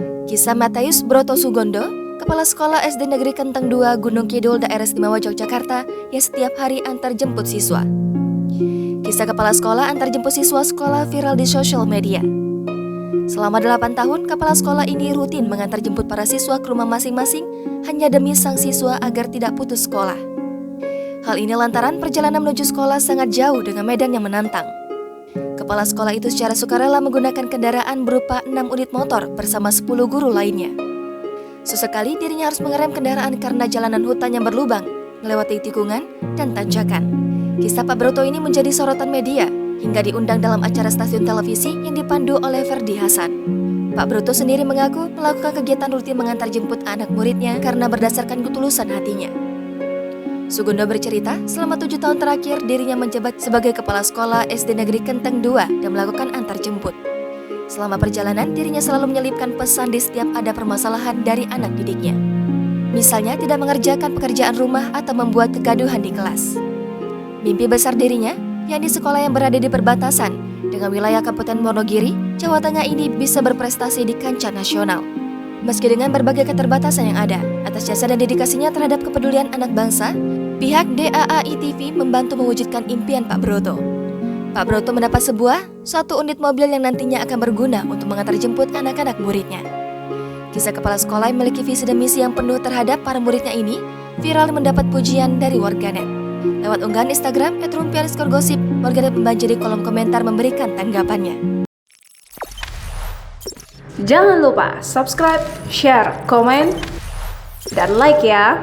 Kisah Matius Broto Sugondo, Kepala Sekolah SD Negeri Kenteng 2 Gunung Kidul Daerah Istimewa Yogyakarta yang setiap hari antar jemput siswa. Kisah Kepala Sekolah antar jemput siswa sekolah viral di sosial media. Selama 8 tahun, Kepala Sekolah ini rutin mengantar jemput para siswa ke rumah masing-masing hanya demi sang siswa agar tidak putus sekolah. Hal ini lantaran perjalanan menuju sekolah sangat jauh dengan medan yang menantang. Kepala sekolah itu secara sukarela menggunakan kendaraan berupa 6 unit motor bersama 10 guru lainnya. Sesekali dirinya harus mengerem kendaraan karena jalanan hutan yang berlubang, melewati tikungan dan tanjakan. Kisah Pak Broto ini menjadi sorotan media hingga diundang dalam acara stasiun televisi yang dipandu oleh Ferdi Hasan. Pak Broto sendiri mengaku melakukan kegiatan rutin mengantar jemput anak muridnya karena berdasarkan ketulusan hatinya. Sugondo bercerita, selama 7 tahun terakhir dirinya menjabat sebagai Kepala Sekolah SD Negeri Kenteng 2 dan melakukan antar jemput. Selama perjalanan, dirinya selalu menyelipkan pesan di setiap ada permasalahan dari anak didiknya. Misalnya tidak mengerjakan pekerjaan rumah atau membuat kegaduhan di kelas. Mimpi besar dirinya, yakni sekolah yang berada di perbatasan dengan wilayah Kabupaten Wonogiri, Jawa Tengah ini bisa berprestasi di kancah nasional. Meski dengan berbagai keterbatasan yang ada, atas jasa dan dedikasinya terhadap kepedulian anak bangsa, pihak DAAI TV membantu mewujudkan impian Pak Broto. Pak Broto mendapat satu unit mobil yang nantinya akan berguna untuk mengantar jemput anak-anak muridnya. Kisah kepala sekolah yang memiliki visi dan misi yang penuh terhadap para muridnya ini viral mendapat pujian dari warganet. Lewat unggahan Instagram @rumpi_gosip, warganet membanjiri kolom komentar memberikan tanggapannya. Jangan lupa subscribe, share, komen, dan like ya.